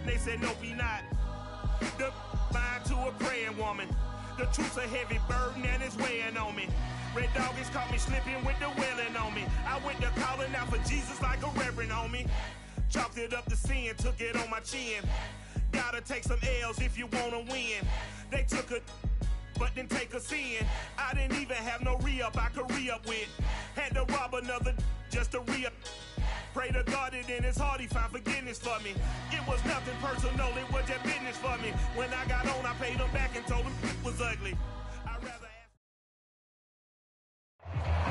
They said, no, be not. The mind to a praying woman. The truth's a heavy burden and it's weighing on me. Red doggies caught me slipping with the wailing on me. I went to calling out for Jesus like a reverend on me. Chalked it up to sin, took it on my chin. Gotta take some L's if you wanna win. They took a but didn't take a sin. I didn't even have no re-up I could re-up with. Had to rob another just to re-up. Pray to God that in his heart he found forgiveness for me. It was nothing personal, it was just business for me. When I got on, I paid him back and told him it was ugly. I'd rather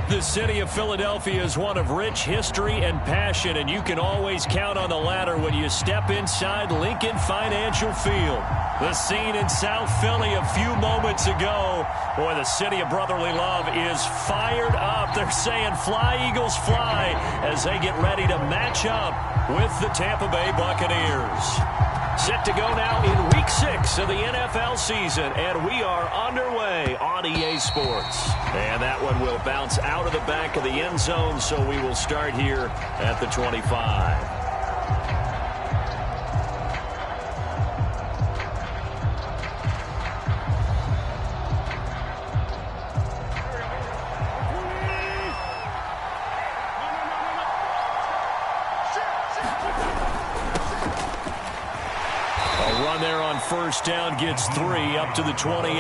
The city of Philadelphia is one of rich history and passion, and you can always count on the latter when you step inside Lincoln Financial Field. The scene in South Philly a few moments ago. Boy, the city of brotherly love is fired up. They're saying fly, Eagles, fly, as they get ready to match up with the Tampa Bay Buccaneers. Set to go now in Week 6 of the NFL season, and we are underway on EA Sports. And that one will bounce out of the back of the end zone, so we will start here at the 25. First down gets 3 up to the 28.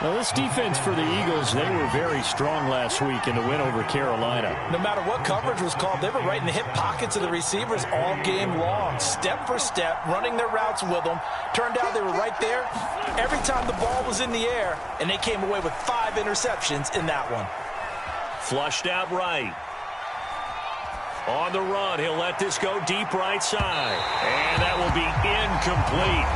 Now, this defense for the Eagles, they were very strong last week in the win over Carolina. No matter what coverage was called, they were right in the hip pockets of the receivers all game long. Step for step, running their routes with them. Turned out they were right there every time the ball was in the air, and they came away with 5 interceptions in that one. Flushed out right. On the run, he'll let this go deep right side. And that will be incomplete.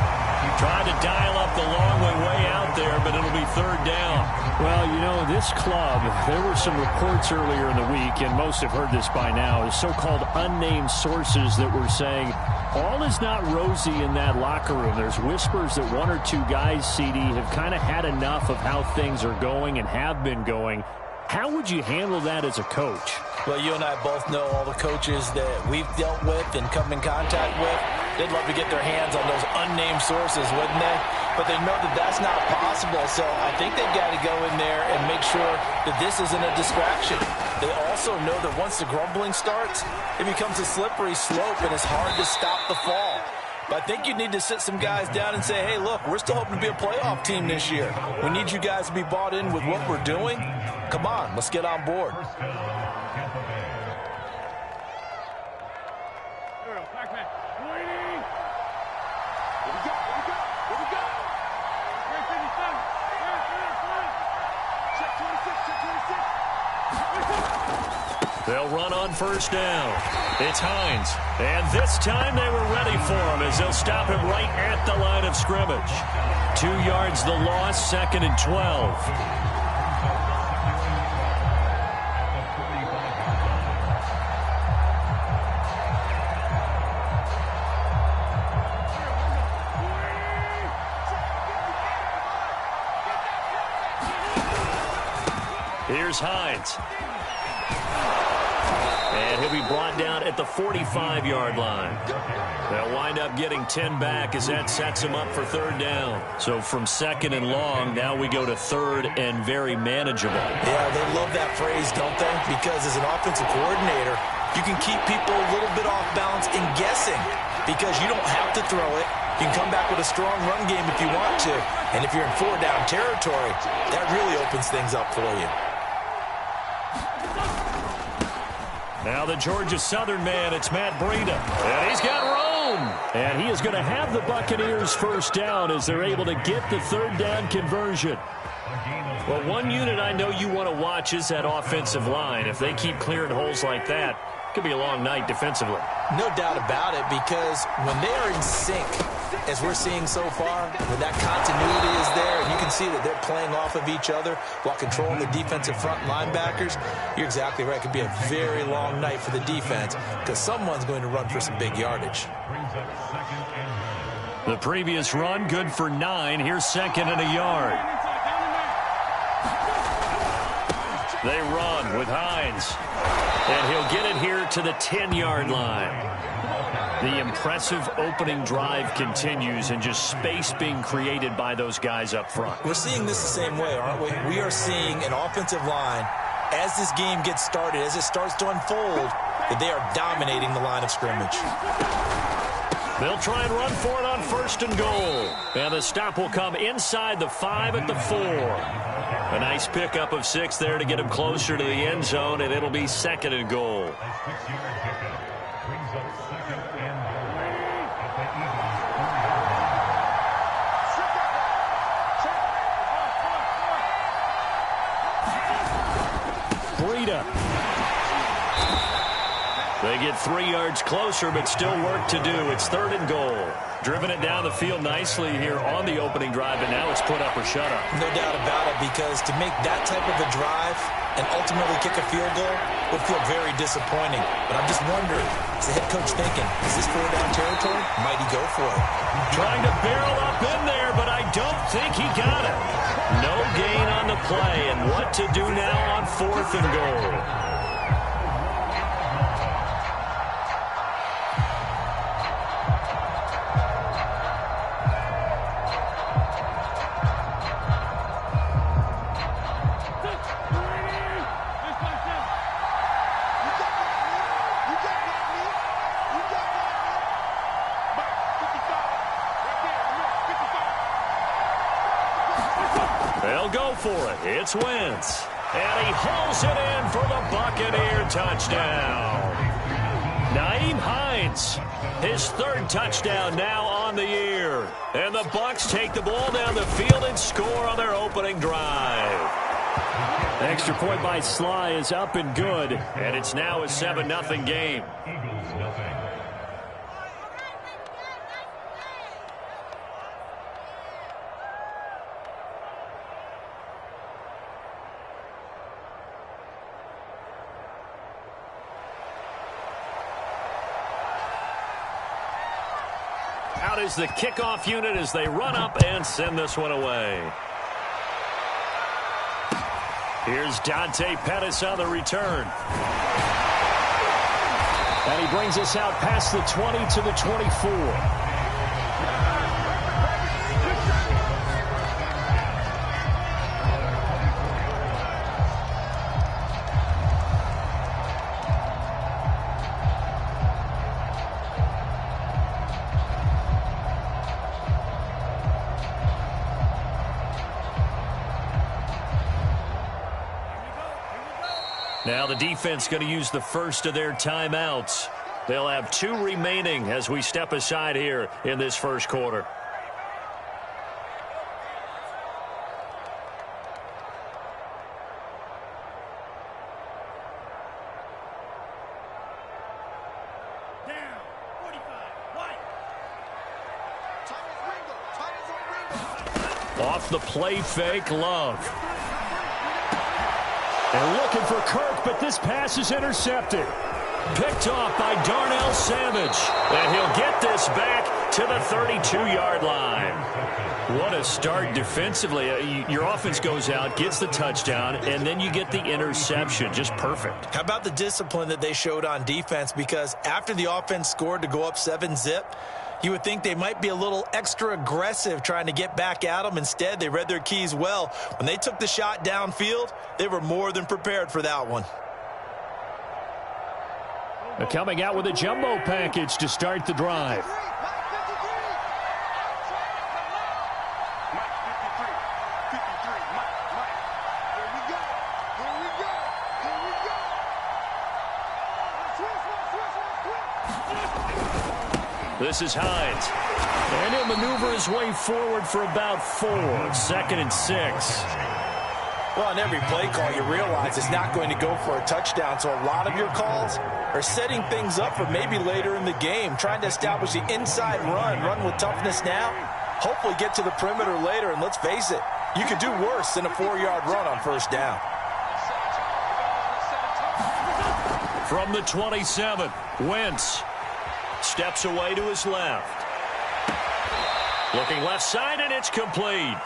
Trying to dial up the long way out there, but it'll be third down. Well, you know, this club, there were some reports earlier in the week, and most have heard this by now, so-called unnamed sources that were saying all is not rosy in that locker room. There's whispers that 1 or 2 guys, CD, have kind of had enough of how things are going and have been going. How would you handle that as a coach? Well, you and I both know all the coaches that we've dealt with and come in contact with. They'd love to get their hands on those unnamed sources, wouldn't they? But they know that that's not possible, so I think they've got to go in there and make sure that this isn't a distraction. They also know that once the grumbling starts, it becomes a slippery slope, and it's hard to stop the fall. But I think you need to sit some guys down and say, hey, look, we're still hoping to be a playoff team this year. We need you guys to be bought in with what we're doing. Come on, let's get on board. They'll run on first down. It's Hines. And this time they were ready for him as they'll stop him right at the line of scrimmage. 2 yards the loss, 2nd and 12. Here's Hines. And he'll be brought down at the 45-yard line. They'll wind up getting 10 back as that sets him up for third down. So from 2nd and long, now we go to 3rd and very manageable. Yeah, they love that phrase, don't they? Because as an offensive coordinator, you can keep people a little bit off balance and guessing because you don't have to throw it. You can come back with a strong run game if you want to. And if you're in 4-down territory, that really opens things up for you. Now the Georgia Southern man, it's Matt Breida. And he's got room. And he is going to have the Buccaneers first down as they're able to get the third down conversion. Well, one unit I know you want to watch is that offensive line. If they keep clearing holes like that, it could be a long night defensively. No doubt about it, because when they are in sync, as we're seeing so far, when that continuity is there, and you can see that they're playing off of each other while controlling the defensive front linebackers, you're exactly right. It could be a very long night for the defense because someone's going to run for some big yardage. The previous run, good for 9. Here's 2nd and a yard. They run with Hines. And he'll get it here to the 10-yard line. The impressive opening drive continues and just space being created by those guys up front. We're seeing this the same way, aren't we? We are seeing an offensive line, as this game gets started, as it starts to unfold, that they are dominating the line of scrimmage. They'll try and run for it on 1st and goal. And the stop will come inside the 5 at the 4. A nice pickup of 6 there to get him closer to the end zone, and it'll be 2nd and goal. They get 3 yards closer, but still work to do. It's 3rd and goal. Driven it down the field nicely here on the opening drive, and now it's put up or shut up. No doubt about it, because to make that type of a drive and ultimately kick a field goal would feel very disappointing. But I'm just wondering, is the head coach thinking, is this 4-down territory? Might he go for it? Trying to barrel up in there, but I don't think he got it. No gain on the play, and what to do now on 4th and goal. They'll go for it. It's Wentz. And he hauls it in for the Buccaneer touchdown. Nyheim Hines, his 3rd touchdown now on the year. And the Bucs take the ball down the field and score on their opening drive. Extra point by Sly is up and good. And it's now a 7-0 game. Out is the kickoff unit as they run up and send this one away. Here's Dante Pettis on the return. And he brings us out past the 20 to the 24. Now the defense going to use the first of their timeouts. They'll have 2 remaining as we step aside here in this first quarter. Off the play fake, Love. And looking for Kirk, but this pass is intercepted. Picked off by Darnell Savage. And he'll get this back to the 32-yard line. What a start defensively. Your offense goes out, gets the touchdown, and then you get the interception. Just perfect. How about the discipline that they showed on defense? Because after the offense scored to go up 7-zip, you would think they might be a little extra aggressive trying to get back at them. Instead, they read their keys well. When they took the shot downfield, they were more than prepared for that one. They're coming out with a jumbo package to start the drive. This is Hines. And he'll maneuver his way forward for about 4. 2nd and 6. Well, on every play call, you realize it's not going to go for a touchdown. So a lot of your calls are setting things up for maybe later in the game, trying to establish the inside run with toughness now. Hopefully get to the perimeter later. And let's face it, you could do worse than a 4-yard run on 1st down. From the 27, Wentz steps away to his left. Looking left side, and it's complete.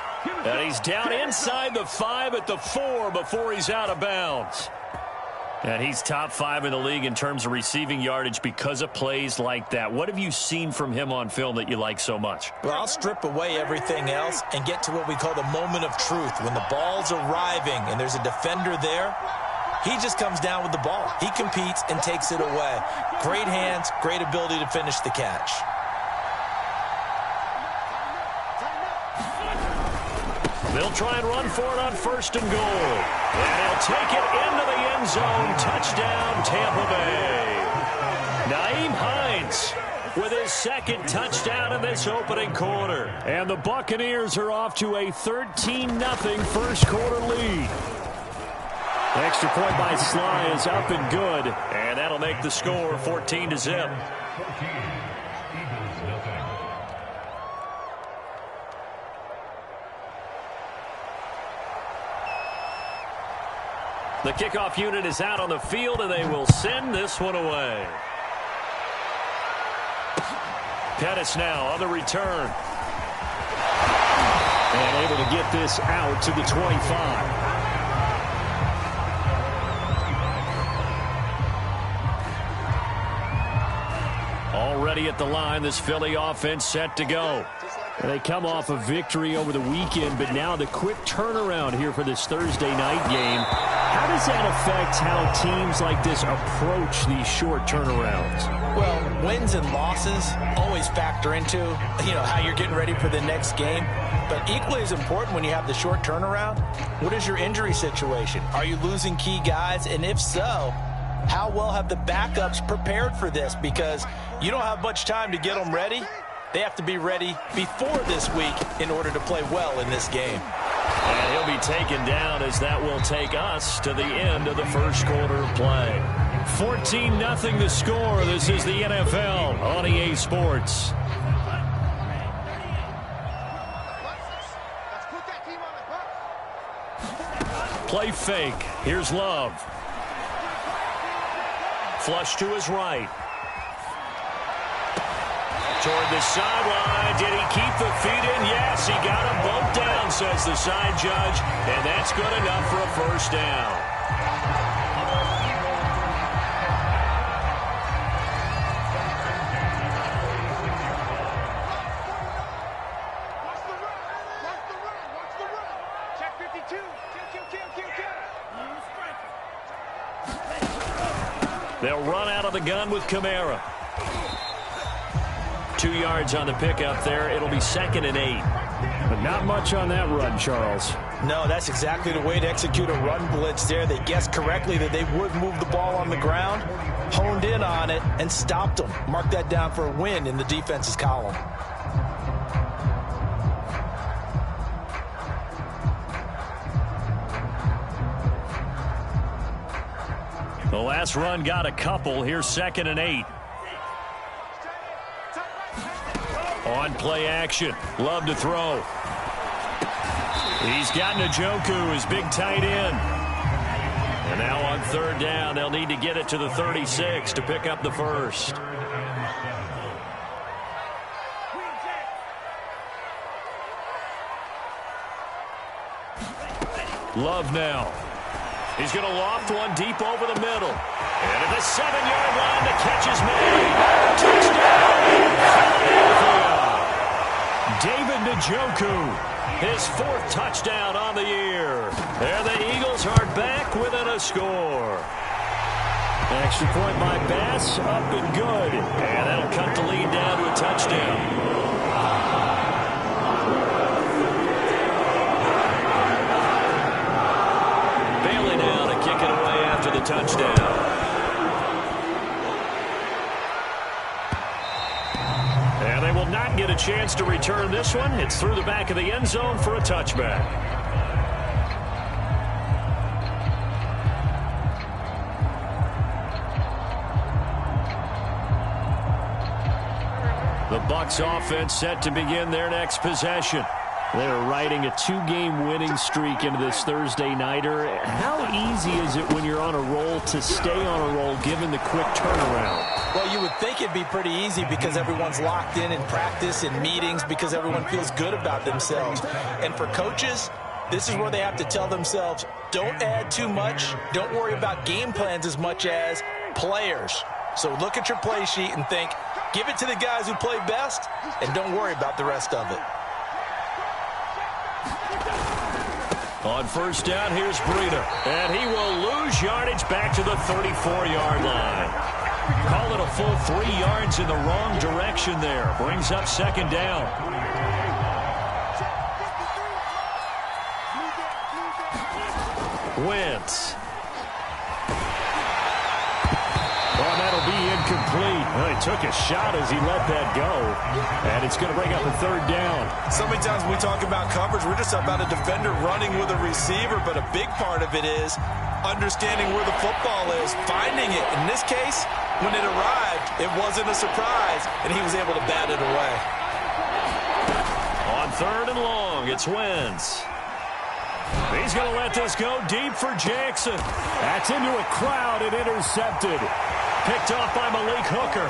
And he's down inside the 5 at the 4 before he's out of bounds. And he's top 5 in the league in terms of receiving yardage because of plays like that. What have you seen from him on film that you like so much? Well, I'll strip away everything else and get to what we call the moment of truth. When the ball's arriving and there's a defender there, he just comes down with the ball. He competes and takes it away. Great hands, great ability to finish the catch. They'll try and run for it on 1st and goal. And he'll take it into the end zone. Touchdown, Tampa Bay. Nyheim Hines with his 2nd touchdown in this opening quarter. And the Buccaneers are off to a 13-0 first quarter lead. Extra point by Sly is up and good. And that'll make the score 14-0. The kickoff unit is out on the field, and they will send this one away. Pettis now on the return. And able to get this out to the 25. Already at the line, this Philly offense set to go. They come off a victory over the weekend, but now the quick turnaround here for this Thursday night game. How does that affect how teams like this approach these short turnarounds? Well, wins and losses always factor into, how you're getting ready for the next game. But equally as important when you have the short turnaround, what is your injury situation? Are you losing key guys? And if so, how well have the backups prepared for this? Because you don't have much time to get them ready. They have to be ready before this week in order to play well in this game. And he'll be taken down as that will take us to the end of the first quarter of play. 14-0 the score. This is the NFL on EA Sports. Play fake. Here's Love. Flush to his right. Toward the sideline. Did he keep the feet in? Yes, he got them both down, says the side judge. And that's good enough for a first down. They'll run out of the gun with Kamara. 2 yards on the pickup there. It'll be 2nd and 8. But not much on that run, Charles. No, that's exactly the way to execute a run blitz there. They guessed correctly that they would move the ball on the ground, honed in on it, and stopped them. Mark that down for a win in the defense's column. The last run got a couple. Here's 2nd and 8. On play action. Love to throw. He's got Njoku, his big tight end. And now on 3rd down, they'll need to get it to the 36 to pick up the first. Love now. He's going to loft one deep over the middle. And at the 7-yard line, the catch is made. Touchdown, Philadelphia. David Njoku, his 4th touchdown on the year. There the Eagles are back within a score. Extra point by Bass, up and good. And that'll cut the lead down to a touchdown. The touchdown. And they will not get a chance to return this one. It's through the back of the end zone for a touchback. The Bucs offense set to begin their next possession. They're riding a 2-game winning streak into this Thursday nighter. How easy is it when you're on a roll to stay on a roll given the quick turnaround? Well, you would think it'd be pretty easy because everyone's locked in practice and meetings because everyone feels good about themselves. And for coaches, this is where they have to tell themselves, don't add too much. Don't worry about game plans as much as players. So look at your play sheet and think, give it to the guys who play best, and don't worry about the rest of it. On first down, here's Breida. And he will lose yardage back to the 34-yard line. Call it a full 3 yards in the wrong direction there. Brings up second down. Wentz. Oh, that'll be incomplete. Well, he took a shot as he let that go. And it's going to bring up a third down. So many times when we talk about coverage, we're just about a defender running with a receiver, but a big part of it is understanding where the football is, finding it. In this case, when it arrived, it wasn't a surprise, and he was able to bat it away. On third and long, it's Wentz. He's going to let this go deep for Jackson. That's into a crowd and intercepted. Picked off by Malik Hooker.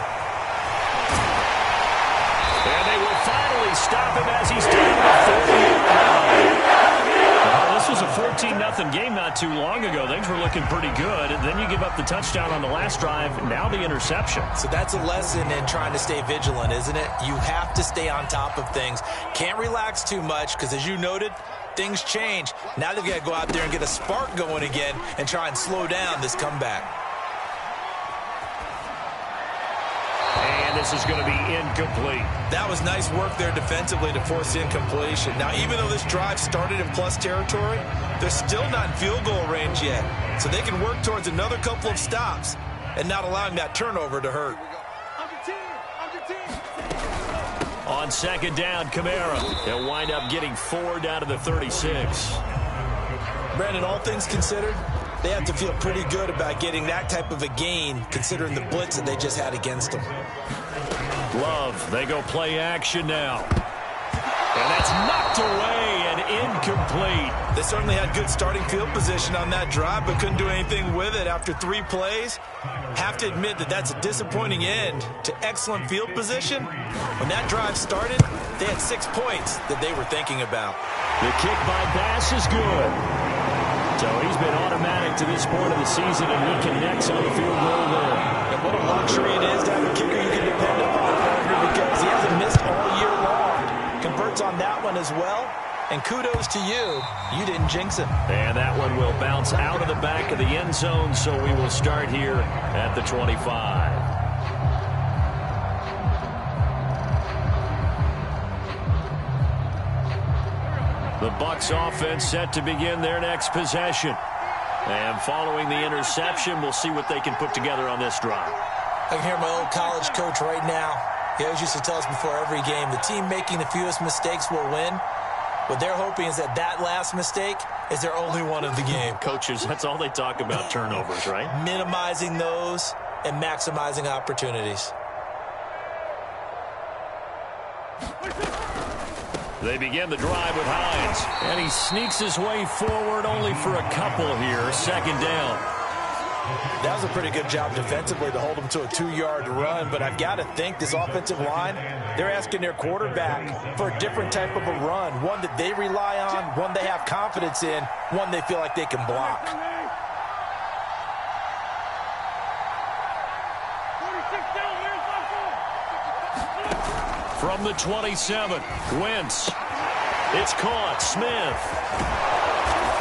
And they will finally stop him as he's down to the 40. This was a 14-0 game not too long ago. Things were looking pretty good. And then you give up the touchdown on the last drive. Now the interception. So that's a lesson in trying to stay vigilant, isn't it? You have to stay on top of things. Can't relax too much because, as you noted, things change. Now they've got to go out there and get a spark going again and try and slow down this comeback. And this is going to be incomplete. That was nice work there defensively to force incompletion. Now, even though this drive started in plus territory, they're still not in field goal range yet. So they can work towards another couple of stops and not allowing that turnover to hurt. On second down, Kamara. They'll wind up getting 4 down to the 36. Brandon, all things considered, they have to feel pretty good about getting that type of a gain considering the blitz that they just had against them. Love, they go play action now. And that's knocked away and incomplete. They certainly had good starting field position on that drive, but couldn't do anything with it after 3 plays. Have to admit that that's a disappointing end to excellent field position. When that drive started, they had 6 points that they were thinking about. The kick by Bass is good. So he's been automatic to this point of the season, and he connects on the field goal there. And what a luxury it is to have a kicker you can depend upon, because he hasn't missed all year long. Converts on that one as well. And kudos to you. You didn't jinx him. And that one will bounce out of the back of the end zone, so we will start here at the 25. The Bucs offense set to begin their next possession. And following the interception, we'll see what they can put together on this drive. I can hear my old college coach right now. He always used to tell us before every game, the team making the fewest mistakes will win. What they're hoping is that that last mistake is their only one of the game. Coaches, that's all they talk about, turnovers, right? Minimizing those and maximizing opportunities. They begin the drive with Hines. And he sneaks his way forward only for a couple here. Second down. That was a pretty good job defensively to hold them to a 2-yard run, but I've got to think this offensive line, they're asking their quarterback for a different type of a run, one that they rely on, one they have confidence in, one they feel like they can block. From the 27, Wentz. It's caught. Smith.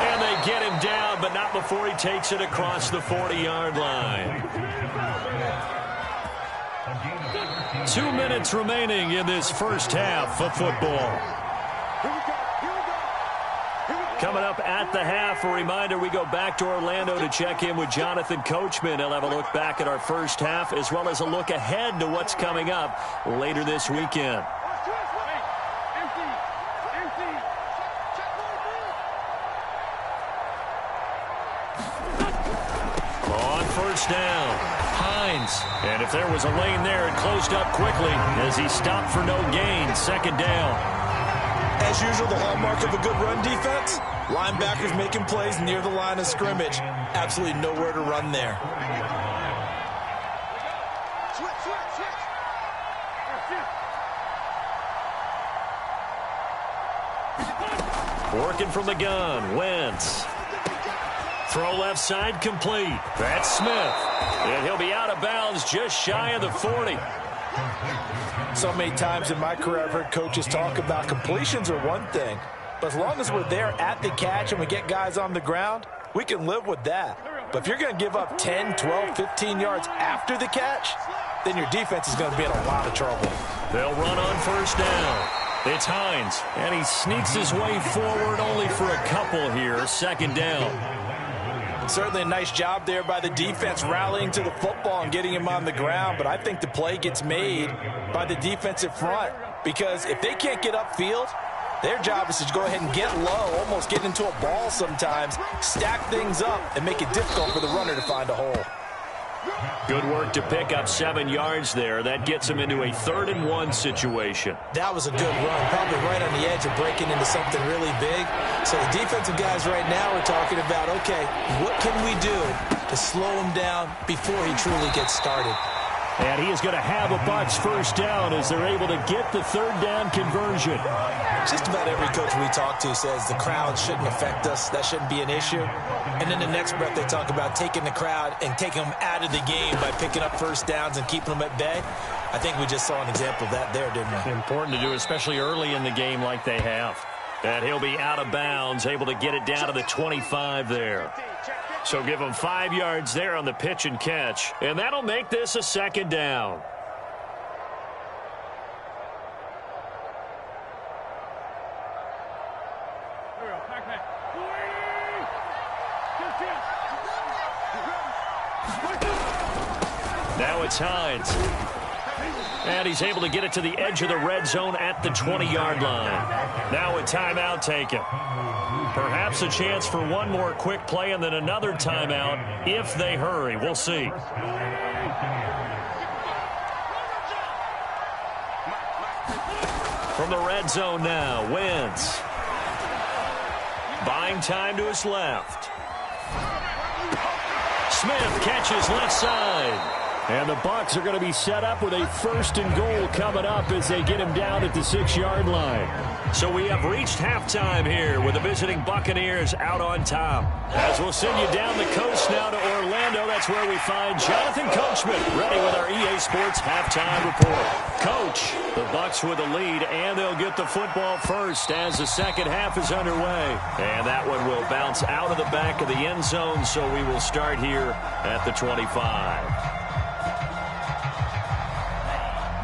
And they get him down, but not before he takes it across the 40-yard line. 2 minutes remaining in this first half of football. Coming up at the half, a reminder, we go back to Orlando to check in with Jonathan Coachman. He'll have a look back at our first half as well as a look ahead to what's coming up later this weekend. On first down, Hines. And if there was a lane there, it closed up quickly as he stopped for no gain. Second down. As usual, the hallmark of a good run defense, linebackers making plays near the line of scrimmage. Absolutely nowhere to run there. Working from the gun, Wentz. Throw left side complete. That's Smith. And he'll be out of bounds just shy of the 40. So many times in my career I've heard coaches talk about completions are one thing, but as long as we're there at the catch and we get guys on the ground, we can live with that. But if you're going to give up 10, 12, 15 yards after the catch, then your defense is going to be in a lot of trouble. They'll run on first down. It's Hines, and he sneaks his way forward only for a couple here. Second down. Certainly a nice job there by the defense rallying to the football and getting him on the ground, but I think the play gets made by the defensive front because if they can't get upfield, their job is to go ahead and get low, almost get into a ball sometimes, stack things up, and make it difficult for the runner to find a hole. Good work to pick up 7 yards there. That gets him into a 3rd-and-1 situation. That was a good run, probably right on the edge of breaking into something really big. So the defensive guys right now are talking about, okay, what can we do to slow him down before he truly gets started? And he is going to have a Bucs first down as they're able to get the 3rd down conversion. Just about every coach we talk to says the crowd shouldn't affect us. That shouldn't be an issue. And then the next breath they talk about taking the crowd and taking them out of the game by picking up first downs and keeping them at bay. I think we just saw an example of that there, didn't we? Important to do, especially early in the game like they have. And he'll be out of bounds, able to get it down to the 25 there. So give him 5 yards there on the pitch and catch. And that'll make this a 2nd down. Now it's Hines. And he's able to get it to the edge of the red zone at the 20-yard line. Now a timeout taken. Perhaps a chance for one more quick play and then another timeout if they hurry. We'll see. From the red zone now, Wentz. Buying time to his left. Smith catches left side. And the Bucs are going to be set up with a 1st and goal coming up as they get him down at the 6-yard line. So we have reached halftime here with the visiting Buccaneers out on top. As we'll send you down the coast now to Orlando, that's where we find Jonathan Coachman ready with our EA Sports halftime report. Coach, the Bucs with the lead, and they'll get the football first as the second half is underway. And that one will bounce out of the back of the end zone, so we will start here at the 25.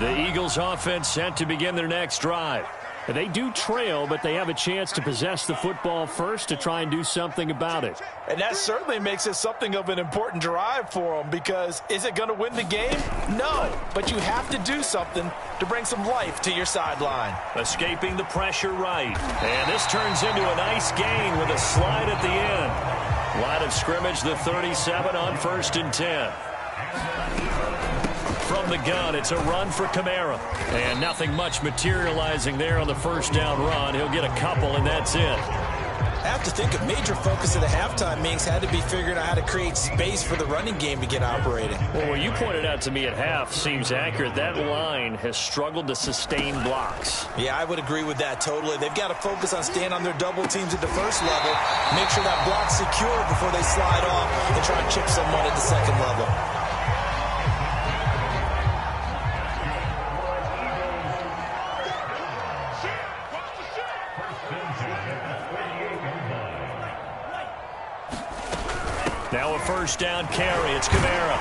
The Eagles offense set to begin their next drive. They do trail, but they have a chance to possess the football first to try and do something about it. And that certainly makes it something of an important drive for them because is it going to win the game? No, but you have to do something to bring some life to your sideline. Escaping the pressure right. And this turns into a nice gain with a slide at the end. Line of scrimmage, the 37 on 1st and 10. From the gun, it's a run for Kamara. And nothing much materializing there on the 1st down run. He'll get a couple, and that's it. I have to think a major focus of the halftime meetings had to be figuring out how to create space for the running game to get operating. Well, what you pointed out to me at half seems accurate. That line has struggled to sustain blocks. Yeah, I would agree with that totally. They've got to focus on staying on their double teams at the first level, make sure that block's secure before they slide off and try and chip someone at the second level. Now a 1st down carry. It's Kamara.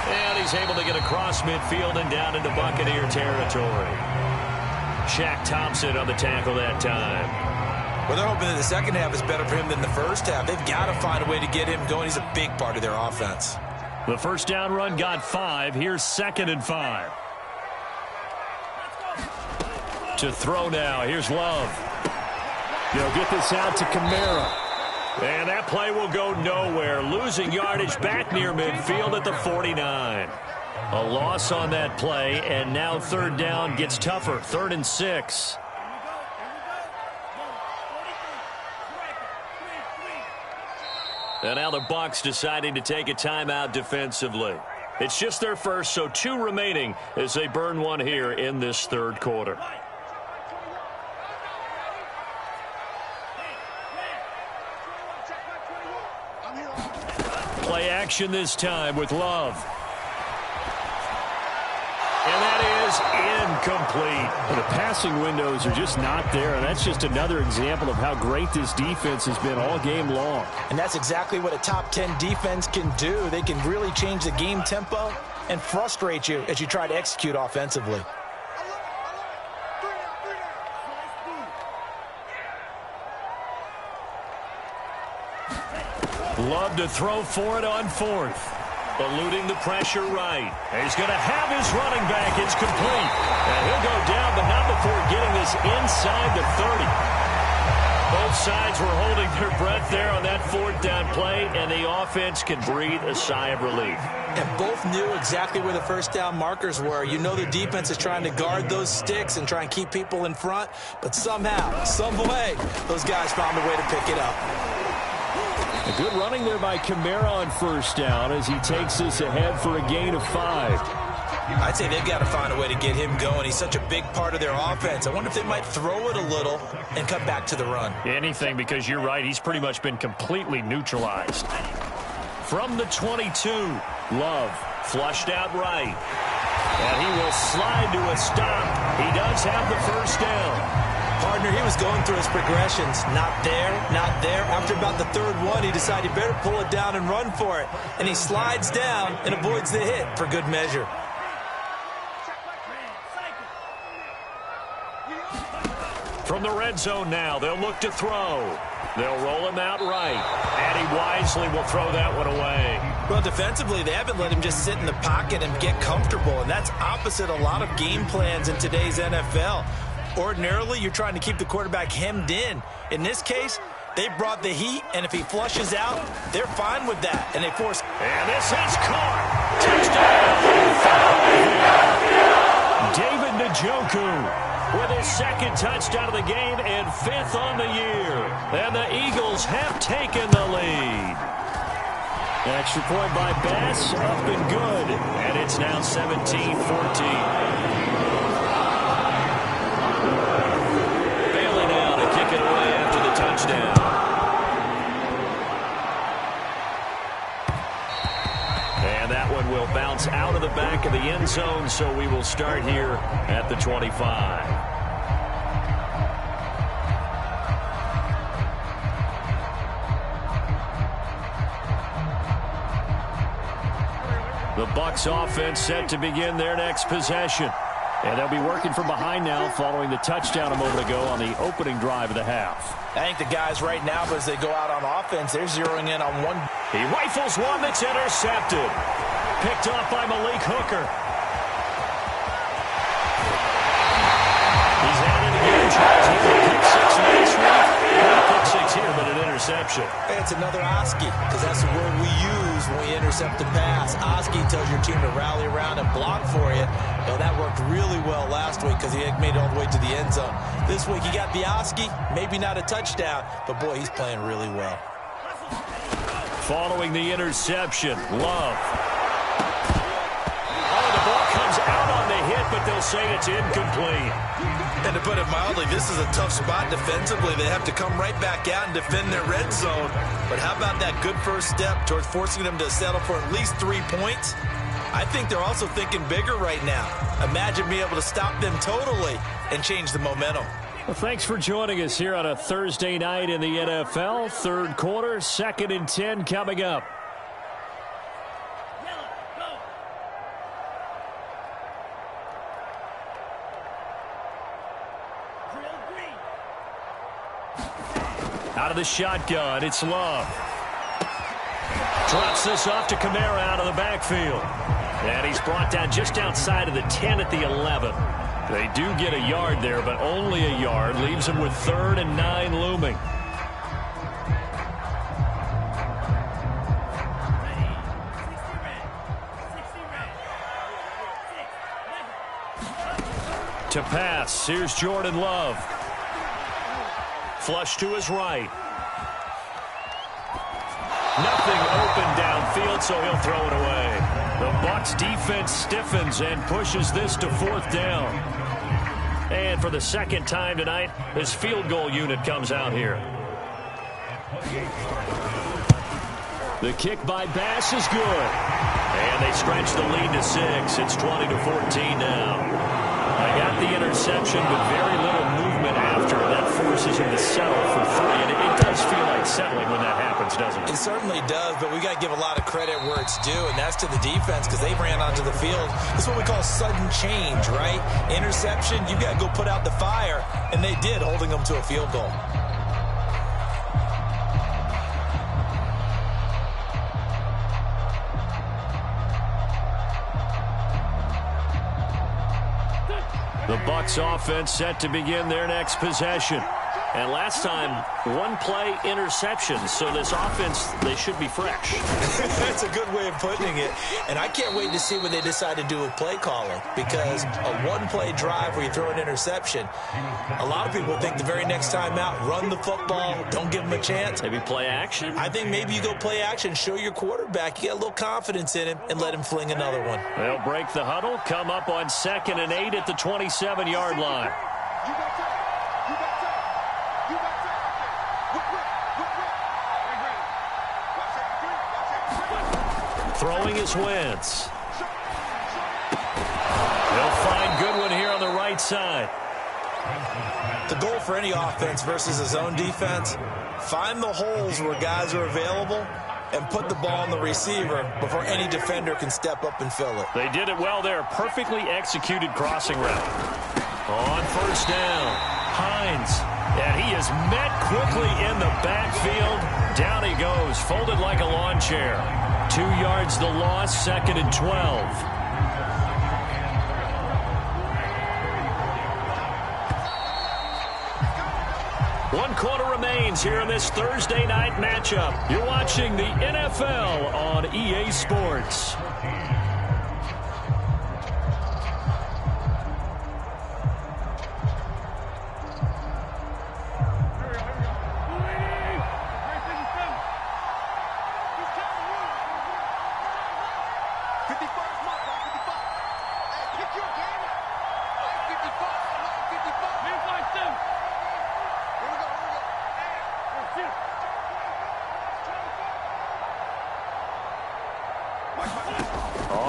And he's able to get across midfield and down into Buccaneer territory. Shaq Thompson on the tackle that time. Well, they're hoping that the second half is better for him than the first half. They've got to find a way to get him going. He's a big part of their offense. The 1st down run got 5. Here's 2nd and 5. To throw now. Here's Love. They'll get this out to Kamara. And that play will go nowhere. Losing yardage back near midfield at the 49. A loss on that play, and now 3rd down gets tougher. 3rd and 6. And now the Bucs deciding to take a timeout defensively. It's just their first, so 2 remaining as they burn one here in this 3rd quarter. Play action this time with Love. And that is incomplete. The passing windows are just not there, and that's just another example of how great this defense has been all game long. And that's exactly what a top 10 defense can do. They can really change the game tempo and frustrate you as you try to execute offensively. Love to throw for it on fourth. Eluding the pressure right. He's going to have his running back. It's complete. And he'll go down, but not before getting this inside the 30. Both sides were holding their breath there on that fourth down play, and the offense can breathe a sigh of relief. And both knew exactly where the first down markers were. You know the defense is trying to guard those sticks and try and keep people in front, but somehow, some way, those guys found a way to pick it up. A good running there by Kamara on first down as he takes this ahead for a gain of 5. I'd say they've got to find a way to get him going. He's such a big part of their offense. I wonder if they might throw it a little and cut back to the run. Anything, because you're right. He's pretty much been completely neutralized. From the 22, Love flushed out right. And he will slide to a stop. He does have the first down. Partner, he was going through his progressions. Not there, not there. After about the third one, he decided he better pull it down and run for it. And he slides down and avoids the hit for good measure. From the red zone now, they'll look to throw. They'll roll him out right. And he wisely will throw that one away. Well, defensively, they haven't let him just sit in the pocket and get comfortable. And that's opposite a lot of game plans in today's NFL. Ordinarily, you're trying to keep the quarterback hemmed in. In this case, they brought the heat, and if he flushes out, they're fine with that. And they force... And this is caught. Touchdown. David Njoku with his second touchdown of the game and 5th on the year. And the Eagles have taken the lead. Extra point by Bass, up and good. And it's now 17-14. Touchdown. And that one will bounce out of the back of the end zone, so we will start here at the 25. The Bucs offense set to begin their next possession. And they'll be working from behind now following the touchdown a moment ago on the opening drive of the half. I think the guys right now, as they go out on offense, they're zeroing in on one. He rifles one that's intercepted. Picked off by Malik Hooker. He's at it again. Tries to pick six last week. Pick six here, but an interception. It's another Oski, because that's the word we use when we intercept the pass. Oski tells your team to rally around and block for you. Well, that worked really well last week because he had made it all the way to the end zone. This week he got the Oski, maybe not a touchdown, but boy, he's playing really well. Following the interception, Love. Oh, the ball comes out on the hit, but they'll say it's incomplete. And to put it mildly, this is a tough spot defensively. They have to come right back out and defend their red zone. But how about that good first step towards forcing them to settle for at least 3 points? I think they're also thinking bigger right now. Imagine being able to stop them totally and change the momentum. Well, thanks for joining us here on a Thursday night in the NFL. Third quarter, 2nd and 10 coming up. Out of the shotgun, it's Love. Drops this off to Kamara out of the backfield. And he's brought down just outside of the 10 at the 11. They do get a yard there, but only a yard. Leaves him with 3rd and 9 looming. To pass, here's Jordan Love. Flush to his right. Nothing open downfield, so he'll throw it away. The Bucs defense stiffens and pushes this to 4th down. And for the second time tonight, his field goal unit comes out here. The kick by Bass is good. And they stretch the lead to 6. It's 20-14 now. They got the interception, but very little movement after. That forces him to settle for 3. And it does feel like settling when that happens, doesn't it? It certainly does, but we got to give a lot of credit where it's due, and that's to the defense because they ran onto the field. This is what we call sudden change, right? Interception, you got to go put out the fire, and they did, holding them to a field goal. The Bucs offense set to begin their next possession. And last time, one-play interception. So this offense, they should be fresh. That's a good way of putting it. And I can't wait to see what they decide to do with play calling. Because a one-play drive where you throw an interception, a lot of people think the very next time out, run the football, don't give them a chance. Maybe play action? I think maybe you go play action, show your quarterback, you get a little confidence in him, and let him fling another one. They'll break the huddle, come up on 2nd and 8 at the 27-yard line. Throwing is Wentz. They'll find Goodwin here on the right side. The goal for any offense versus a zone defense, find the holes where guys are available and put the ball on the receiver before any defender can step up and fill it. They did it well there. Perfectly executed crossing route. On 1st down, Hines. And he is met quickly in the backfield. Down he goes, folded like a lawn chair. 2 yards the loss, 2nd and 12. One quarter remains here in this Thursday night matchup. You're watching the NFL on EA Sports.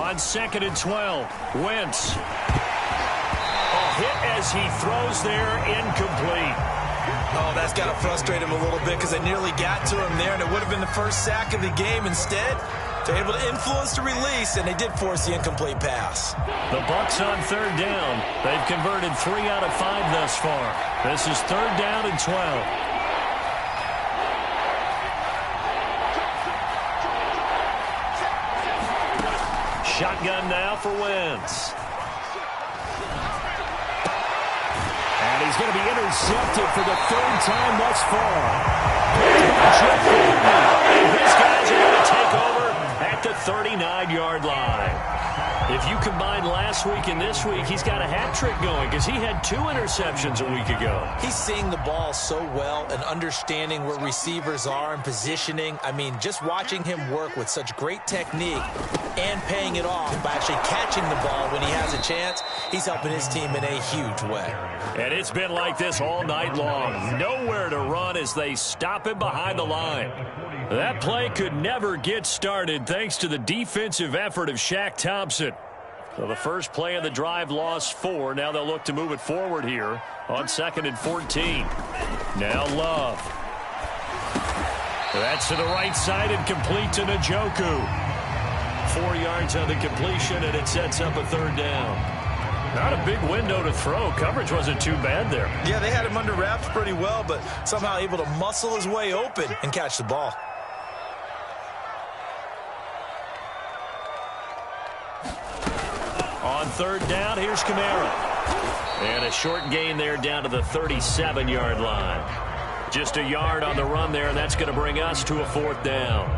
On 2nd and 12, Wentz. A hit as he throws there, incomplete. Oh, that's got to frustrate him a little bit because they nearly got to him there, and it would have been the first sack of the game. Instead, they're able to influence the release, and they did force the incomplete pass. The Bucs on 3rd down. They've converted 3 out of 5 thus far. This is 3rd down and 12. Shotgun now for Wentz. And he's going to be intercepted for the 3rd time thus far. And his guys are going to take over at the 39-yard line. If you combine last week and this week, he's got a hat trick going because he had 2 interceptions a week ago. He's seeing the ball so well and understanding where receivers are and positioning. I mean, just watching him work with such great technique and paying it off by actually catching the ball when he has a chance, he's helping his team in a huge way. And it's been like this all night long. Nowhere to run as they stop him behind the line. That play could never get started thanks to the defensive effort of Shaq Thompson. So the first play of the drive lost 4. Now they'll look to move it forward here on 2nd and 14. Now Love. That's to the right side and complete to Njoku. 4 yards on the completion, and it sets up a 3rd down. Not a big window to throw. Coverage wasn't too bad there. Yeah, they had him under wraps pretty well, but somehow able to muscle his way open and catch the ball. On 3rd down, here's Kamara. And a short gain there down to the 37-yard line. Just a yard on the run there, and that's going to bring us to a 4th down.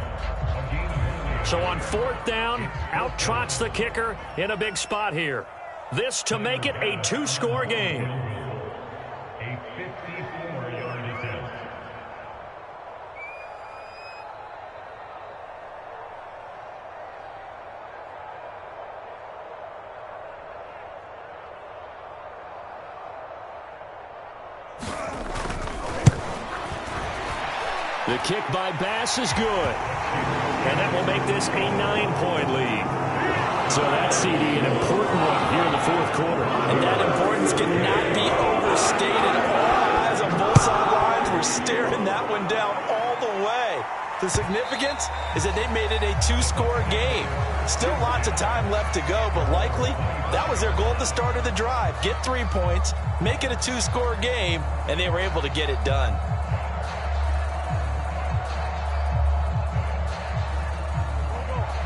So on 4th down, out trots the kicker in a big spot here. This to make it a 2-score game. The kick by Bass is good. and that will make this a 9-point lead. So that CD, an important one here in the fourth quarter. And that importance cannot be overstated. All eyes on both sidelines were staring that one down all the way. The significance is that they made it a 2-score game. Still lots of time left to go, but likely that was their goal at the start of the drive. Get 3 points, make it a 2-score game, and they were able to get it done.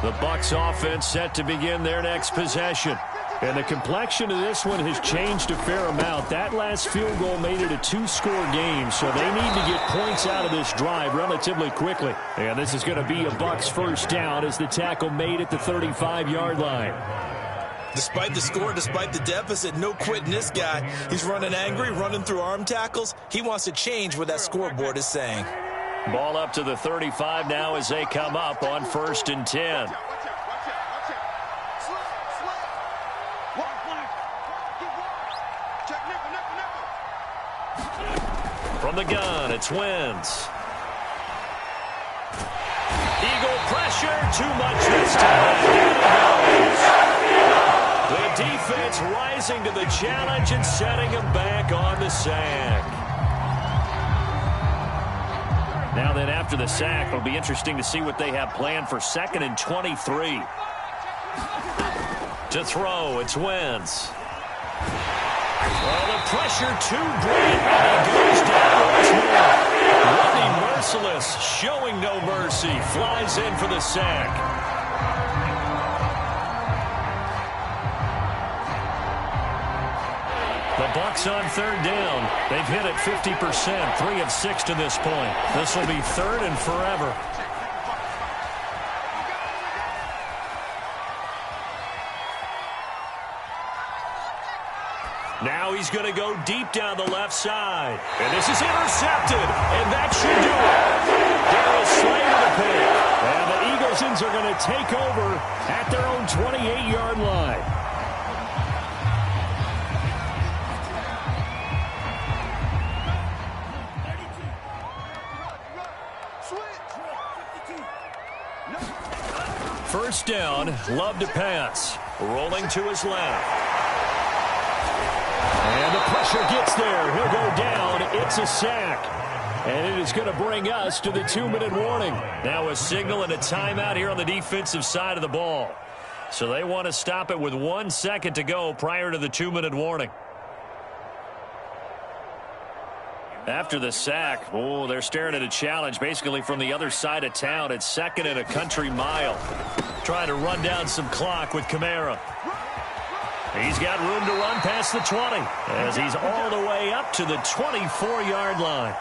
The Bucs offense set to begin their next possession. And the complexion of this one has changed a fair amount. That last field goal made it a 2-score game, so they need to get points out of this drive relatively quickly. And this is going to be a Bucs first down as the tackle made at the 35-yard line. Despite the score, despite the deficit, no quitting this guy. He's running angry, running through arm tackles. He wants to change what that scoreboard is saying. Ball up to the 35 now as they come up on 1st and 10. From the gun, it's Wentz. Eagle pressure, too much this time. The defense rising to the challenge and setting him back on the sack. Now then, after the sack, it'll be interesting to see what they have planned for 2nd and 23. To throw, it's Wentz. Well, the pressure too great, and he goes down once more. Running merciless, showing no mercy, flies in for the sack. The Bucs on 3rd down. They've hit it 50%, 3 of 6 to this point. This will be 3rd and forever. Now he's going to go deep down the left side. And this is intercepted. And that should do it. Darius Slay to the pick. And the Eaglesons are going to take over at their own 28-yard line. First down, Love to pass. Rolling to his left. And the pressure gets there. He'll go down. It's a sack. And it is going to bring us to the 2-minute warning. Now a signal and a timeout here on the defensive side of the ball. So they want to stop it with 1 second to go prior to the 2-minute warning. After the sack, oh, they're staring at a challenge basically from the other side of town. It's 2nd and a country mile. Trying to run down some clock with Kamara. He's got room to run past the 20 as he's all the way up to the 24-yard line.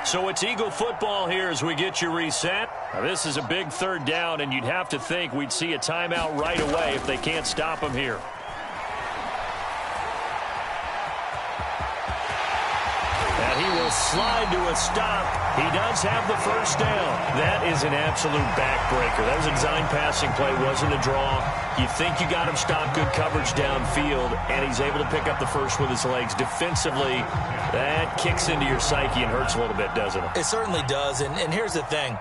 So it's Eagle football here as we get you reset. Now, this is a big 3rd down, and you'd have to think we'd see a timeout right away if they can't stop him here. And he will slide to a stop. He does have the first down. That is an absolute backbreaker. That was a design passing play, wasn't a draw. You think you got him stopped, good coverage downfield, and he's able to pick up the first with his legs. Defensively, that kicks into your psyche and hurts a little bit, doesn't it? It certainly does, and here's the thing.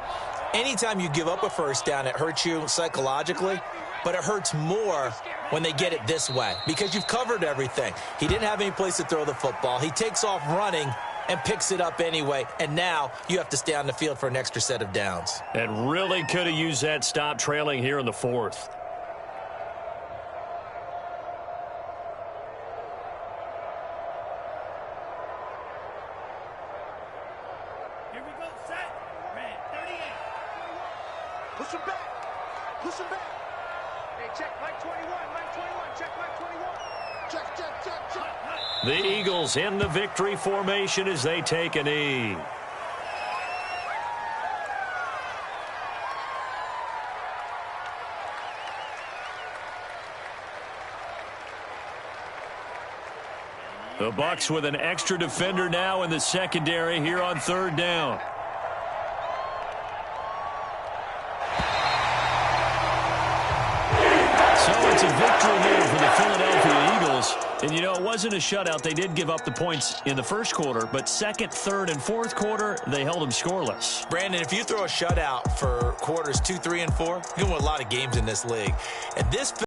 Anytime you give up a first down, it hurts you psychologically, but it hurts more when they get it this way because you've covered everything. He didn't have any place to throw the football. He takes off running and picks it up anyway, and now you have to stay on the field for an extra set of downs. And really could have used that stop trailing here in the 4th. Here we go, set. Red, 38. Push him back. Push him back. Hey, check Mike 21. Mike 21. Check Mike 21. Check, check, check, check. The Eagles in the victory formation as they take a knee. The Bucs with an extra defender now in the secondary here on 3rd down. So it's a victory here for the Philadelphia Eagles. And, you know, it wasn't a shutout. They did give up the points in the first quarter, but second, third, and fourth quarter, they held them scoreless. Brandon, if you throw a shutout for quarters 2, 3, and 4, you're going to win a lot of games in this league. And this